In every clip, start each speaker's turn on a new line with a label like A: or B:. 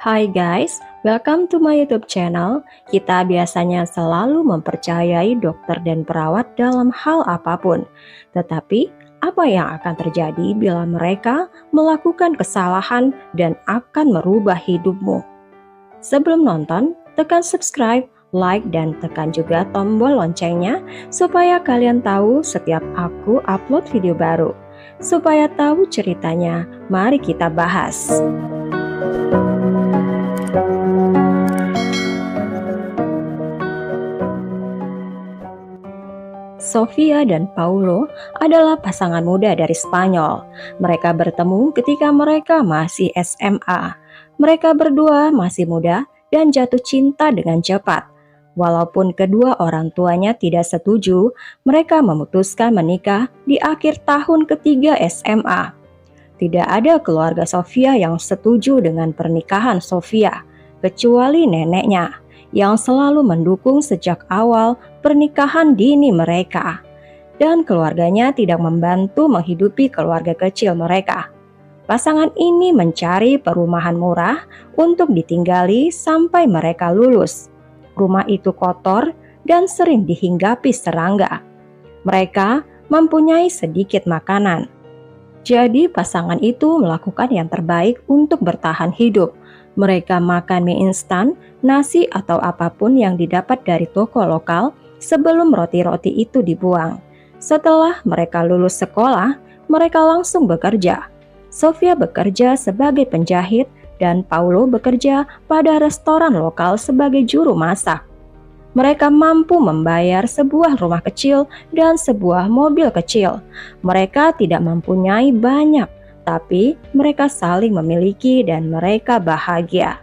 A: Hai guys, welcome to my YouTube channel. Kita biasanya selalu mempercayai dokter dan perawat dalam hal apapun. Tetapi, apa yang akan terjadi bila mereka melakukan kesalahan dan akan merubah hidupmu? Sebelum nonton, tekan subscribe, like, dan tekan juga tombol loncengnya supaya kalian tahu setiap aku upload video baru. Supaya tahu ceritanya, mari kita bahas. Sofia dan Paulo adalah pasangan muda dari Spanyol. Mereka bertemu ketika mereka masih SMA. Mereka berdua masih muda dan jatuh cinta dengan cepat. Walaupun kedua orang tuanya tidak setuju, mereka memutuskan menikah di akhir tahun ketiga SMA. Tidak ada keluarga Sofia yang setuju dengan pernikahan Sofia, kecuali neneknya yang selalu mendukung sejak awal pernikahan dini mereka. Dan keluarganya tidak membantu menghidupi keluarga kecil mereka. Pasangan ini mencari perumahan murah untuk ditinggali sampai mereka lulus. Rumah itu kotor dan sering dihinggapi serangga. Mereka mempunyai sedikit makanan. Jadi pasangan itu melakukan yang terbaik untuk bertahan hidup. Mereka makan mie instan, nasi atau apapun yang didapat dari toko lokal sebelum roti-roti itu dibuang. Setelah mereka lulus sekolah, mereka langsung bekerja. Sofia bekerja sebagai penjahit dan Paulo bekerja pada restoran lokal sebagai juru masak. Mereka mampu membayar sebuah rumah kecil dan sebuah mobil kecil. Mereka tidak mempunyai banyak, tapi mereka saling memiliki dan mereka bahagia.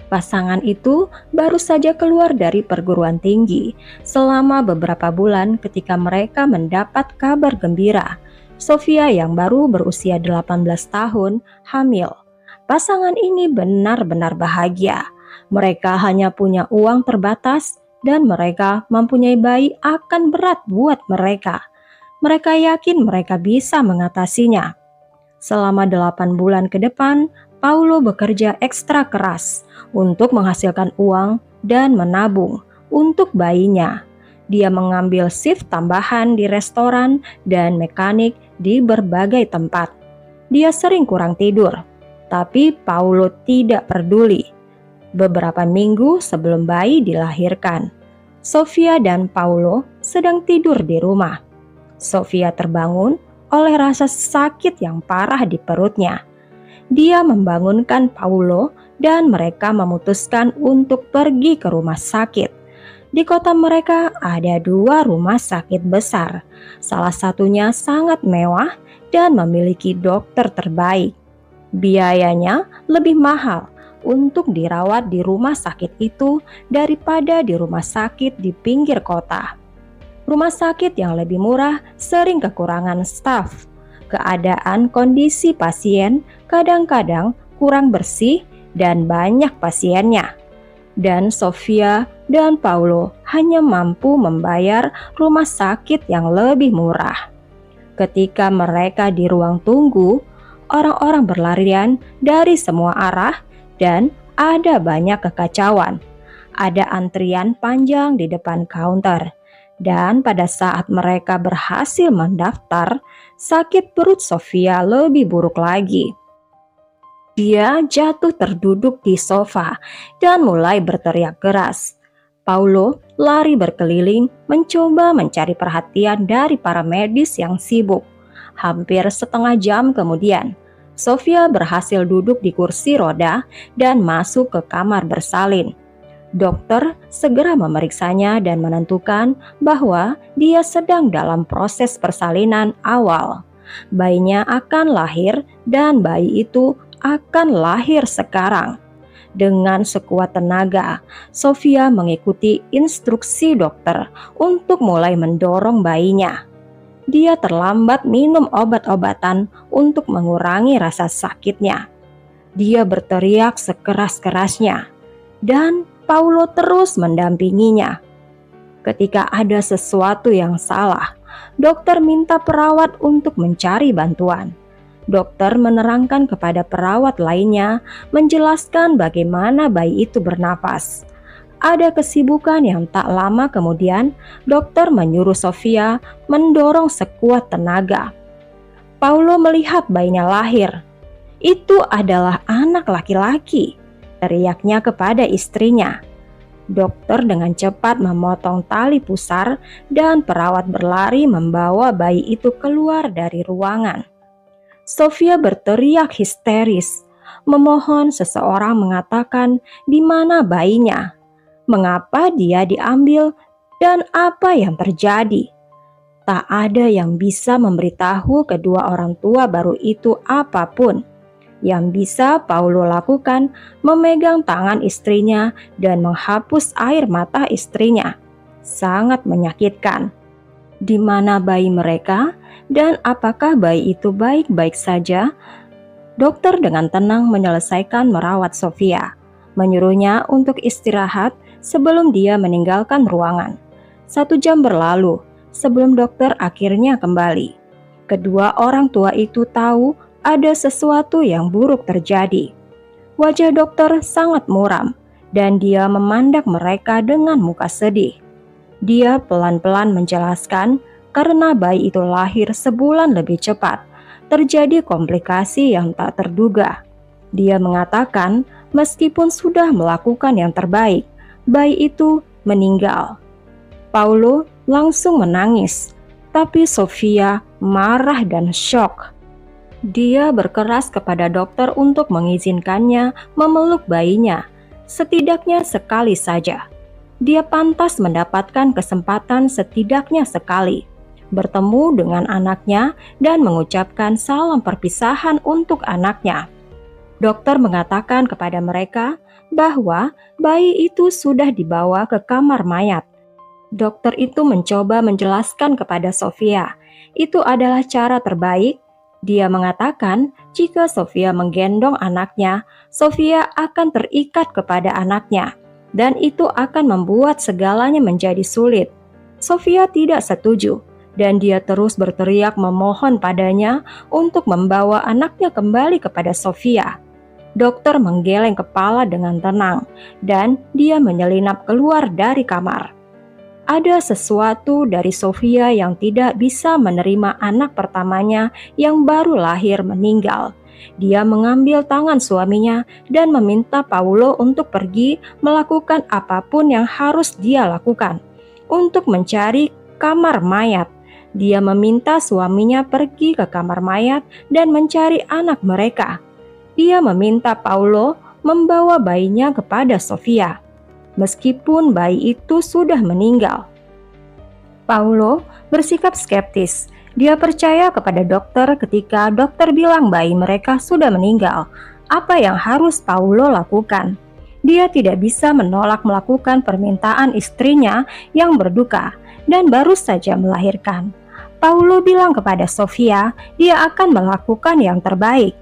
A: Pasangan itu baru saja keluar dari perguruan tinggi. Selama beberapa bulan ketika mereka mendapat kabar gembira, Sofia yang baru berusia 18 tahun hamil. Pasangan ini benar-benar bahagia. Mereka hanya punya uang terbatas dan mereka mempunyai bayi akan berat buat mereka. Mereka yakin mereka bisa mengatasinya. Selama 8 bulan ke depan, Paulo bekerja ekstra keras untuk menghasilkan uang dan menabung untuk bayinya. Dia mengambil shift tambahan di restoran dan mekanik di berbagai tempat. Dia sering kurang tidur, tapi Paulo tidak peduli. Beberapa minggu sebelum bayi dilahirkan, Sofia dan Paulo sedang tidur di rumah. Sofia terbangun oleh rasa sakit yang parah di perutnya. Dia membangunkan Paulo dan mereka memutuskan untuk pergi ke rumah sakit. Di kota mereka ada 2 rumah sakit besar. Salah satunya sangat mewah dan memiliki dokter terbaik. Biayanya lebih mahal untuk dirawat di rumah sakit itu daripada di rumah sakit di pinggir kota. Rumah sakit yang lebih murah sering kekurangan staf. Keadaan kondisi pasien kadang-kadang kurang bersih dan banyak pasiennya. Dan Sofia dan Paulo hanya mampu membayar rumah sakit yang lebih murah. Ketika mereka di ruang tunggu, orang-orang berlarian dari semua arah dan ada banyak kekacauan. Ada antrian panjang di depan counter. Dan pada saat mereka berhasil mendaftar, sakit perut Sofia lebih buruk lagi. Dia jatuh terduduk di sofa dan mulai berteriak keras. Paulo lari berkeliling mencoba mencari perhatian dari para medis yang sibuk. Hampir setengah jam kemudian, Sofia berhasil duduk di kursi roda dan masuk ke kamar bersalin. Dokter segera memeriksanya dan menentukan bahwa dia sedang dalam proses persalinan awal. Bayinya akan lahir dan bayi itu akan lahir sekarang. Dengan sekuat tenaga, Sofia mengikuti instruksi dokter untuk mulai mendorong bayinya. Dia terlambat minum obat-obatan untuk mengurangi rasa sakitnya. Dia berteriak sekeras-kerasnya, dan Paulo terus mendampinginya. Ketika ada sesuatu yang salah, dokter minta perawat untuk mencari bantuan. Dokter menerangkan kepada perawat lainnya, menjelaskan bagaimana bayi itu bernapas. Ada kesibukan yang tak lama kemudian, dokter menyuruh Sofia mendorong sekuat tenaga. Paulo melihat bayinya lahir. Itu adalah anak laki-laki, teriaknya kepada istrinya. Dokter dengan cepat memotong tali pusar dan perawat berlari membawa bayi itu keluar dari ruangan. Sofia berteriak histeris, memohon seseorang mengatakan di mana bayinya, mengapa dia diambil, dan apa yang terjadi. Tak ada yang bisa memberitahu kedua orang tua baru itu apapun. Yang bisa Paulo lakukan memegang tangan istrinya dan menghapus air mata istrinya. Sangat menyakitkan. Di mana bayi mereka dan apakah bayi itu baik-baik saja? Dokter dengan tenang menyelesaikan merawat Sofia, menyuruhnya untuk istirahat sebelum dia meninggalkan ruangan. 1 jam berlalu sebelum dokter akhirnya kembali. Kedua orang tua itu tahu ada sesuatu yang buruk terjadi. Wajah dokter sangat muram dan dia memandang mereka dengan muka sedih. Dia pelan-pelan menjelaskan karena bayi itu lahir sebulan lebih cepat, terjadi komplikasi yang tak terduga. Dia mengatakan meskipun sudah melakukan yang terbaik, bayi itu meninggal. Paulo langsung menangis, tapi Sofia marah dan syok. Dia berkeras kepada dokter untuk mengizinkannya memeluk bayinya, setidaknya sekali saja. Dia pantas mendapatkan kesempatan setidaknya sekali, bertemu dengan anaknya dan mengucapkan salam perpisahan untuk anaknya. Dokter mengatakan kepada mereka bahwa bayi itu sudah dibawa ke kamar mayat. Dokter itu mencoba menjelaskan kepada Sofia, itu adalah cara terbaik. Dia mengatakan jika Sofia menggendong anaknya, Sofia akan terikat kepada anaknya, dan itu akan membuat segalanya menjadi sulit. Sofia tidak setuju, dan dia terus berteriak memohon padanya untuk membawa anaknya kembali kepada Sofia. Dokter menggeleng kepala dengan tenang, dan dia menyelinap keluar dari kamar. Ada sesuatu dari Sofia yang tidak bisa menerima anak pertamanya yang baru lahir meninggal. Dia mengambil tangan suaminya dan meminta Paulo untuk pergi melakukan apapun yang harus dia lakukan untuk mencari kamar mayat. Dia meminta suaminya pergi ke kamar mayat dan mencari anak mereka. Dia meminta Paulo membawa bayinya kepada Sofia, meskipun bayi itu sudah meninggal. Paulo bersikap skeptis. Dia percaya kepada dokter ketika dokter bilang bayi mereka sudah meninggal. Apa yang harus Paulo lakukan? Dia tidak bisa menolak melakukan permintaan istrinya yang berduka dan baru saja melahirkan. Paulo bilang kepada Sofia dia akan melakukan yang terbaik.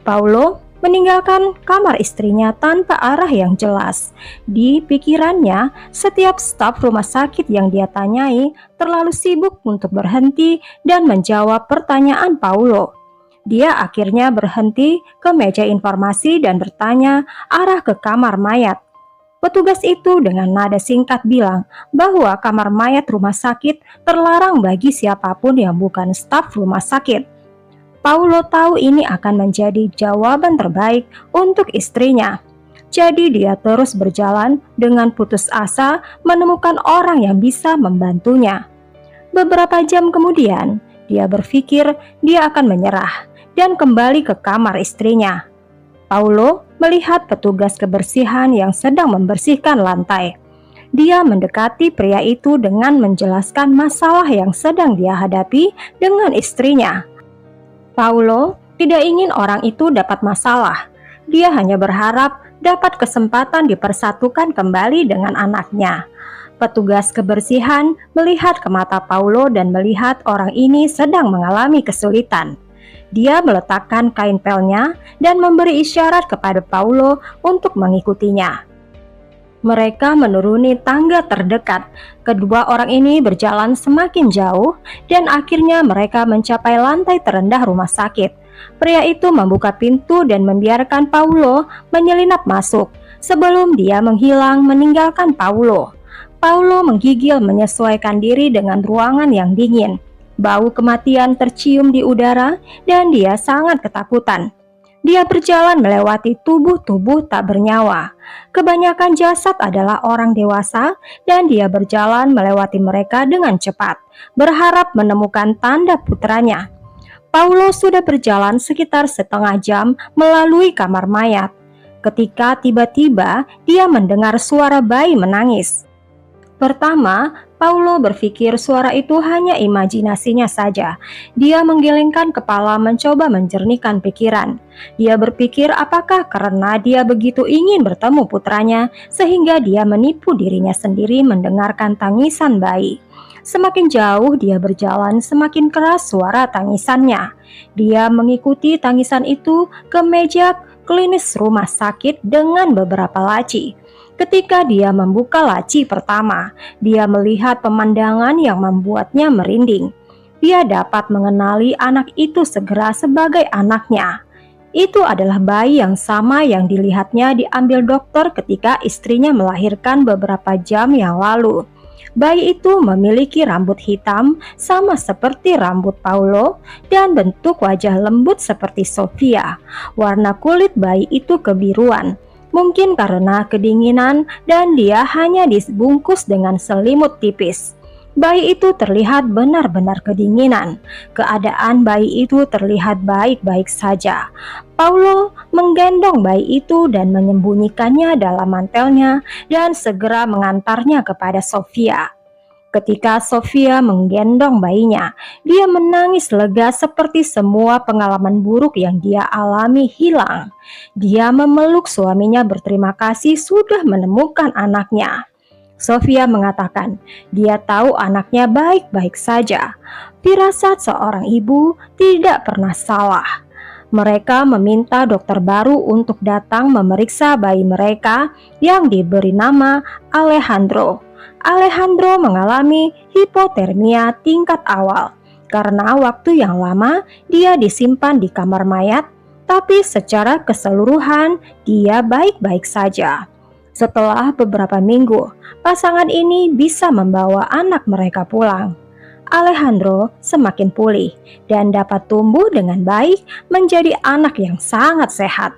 A: Paulo meninggalkan kamar istrinya tanpa arah yang jelas. Di pikirannya, setiap staf rumah sakit yang dia tanyai terlalu sibuk untuk berhenti dan menjawab pertanyaan Paulo. Dia akhirnya berhenti ke meja informasi dan bertanya arah ke kamar mayat. Petugas itu dengan nada singkat bilang bahwa kamar mayat rumah sakit terlarang bagi siapapun yang bukan staf rumah sakit. Paulo tahu ini akan menjadi jawaban terbaik untuk istrinya. Jadi dia terus berjalan dengan putus asa menemukan orang yang bisa membantunya. Beberapa jam kemudian, dia berpikir dia akan menyerah dan kembali ke kamar istrinya. Paulo melihat petugas kebersihan yang sedang membersihkan lantai. Dia mendekati pria itu dengan menjelaskan masalah yang sedang dia hadapi dengan istrinya. Paulo tidak ingin orang itu dapat masalah. Dia hanya berharap dapat kesempatan dipersatukan kembali dengan anaknya. Petugas kebersihan melihat ke mata Paulo dan melihat orang ini sedang mengalami kesulitan. Dia meletakkan kain pelnya dan memberi isyarat kepada Paulo untuk mengikutinya. Mereka menuruni tangga terdekat. Kedua orang ini berjalan semakin jauh dan akhirnya mereka mencapai lantai terendah rumah sakit. Pria itu membuka pintu dan membiarkan Paulo menyelinap masuk sebelum dia menghilang meninggalkan Paulo. Paulo menggigil menyesuaikan diri dengan ruangan yang dingin. Bau kematian tercium di udara dan dia sangat ketakutan. Dia berjalan melewati tubuh-tubuh tak bernyawa. Kebanyakan jasad adalah orang dewasa dan dia berjalan melewati mereka dengan cepat, berharap menemukan tanda putranya. Paulo sudah berjalan sekitar setengah jam melalui kamar mayat, ketika tiba-tiba dia mendengar suara bayi menangis. Pertama, Paulo berpikir suara itu hanya imajinasinya saja. Dia menggelengkan kepala mencoba menjernihkan pikiran. Dia berpikir apakah karena dia begitu ingin bertemu putranya sehingga dia menipu dirinya sendiri mendengarkan tangisan bayi. Semakin jauh dia berjalan, semakin keras suara tangisannya. Dia mengikuti tangisan itu ke meja klinis rumah sakit dengan beberapa laci. Ketika dia membuka laci pertama, dia melihat pemandangan yang membuatnya merinding. Dia dapat mengenali anak itu segera sebagai anaknya. Itu adalah bayi yang sama yang dilihatnya diambil dokter ketika istrinya melahirkan beberapa jam yang lalu. Bayi itu memiliki rambut hitam sama seperti rambut Paulo dan bentuk wajah lembut seperti Sofia. Warna kulit bayi itu kebiruan. Mungkin karena kedinginan dan dia hanya dibungkus dengan selimut tipis. Bayi itu terlihat benar-benar kedinginan. Keadaan bayi itu terlihat baik-baik saja. Paulo menggendong bayi itu dan menyembunyikannya dalam mantelnya dan segera mengantarnya kepada Sofia. Ketika Sofia menggendong bayinya, dia menangis lega seperti semua pengalaman buruk yang dia alami hilang. Dia memeluk suaminya berterima kasih sudah menemukan anaknya. Sofia mengatakan, dia tahu anaknya baik-baik saja. Firasat seorang ibu tidak pernah salah. Mereka meminta dokter baru untuk datang memeriksa bayi mereka yang diberi nama Alejandro. Alejandro mengalami hipotermia tingkat awal karena waktu yang lama dia disimpan di kamar mayat, tapi secara keseluruhan dia baik-baik saja. Setelah beberapa minggu, pasangan ini bisa membawa anak mereka pulang. Alejandro semakin pulih dan dapat tumbuh dengan baik menjadi anak yang sangat sehat.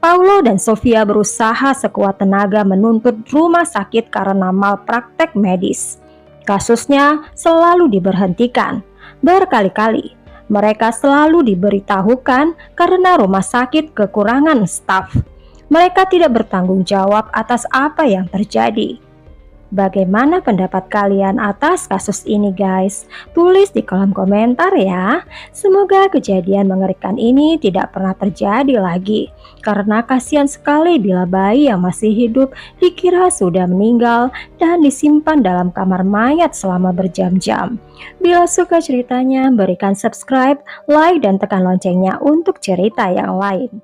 A: Paulo dan Sofia berusaha sekuat tenaga menuntut rumah sakit karena malpraktek medis. Kasusnya selalu diberhentikan. Berkali-kali, mereka selalu diberitahukan karena rumah sakit kekurangan staf. Mereka tidak bertanggung jawab atas apa yang terjadi. Bagaimana pendapat kalian atas kasus ini guys? Tulis di kolom komentar ya. Semoga kejadian mengerikan ini tidak pernah terjadi lagi. Karena kasihan sekali bila bayi yang masih hidup dikira sudah meninggal dan disimpan dalam kamar mayat selama berjam-jam. Bila suka ceritanya, berikan subscribe, like, dan tekan loncengnya untuk cerita yang lain.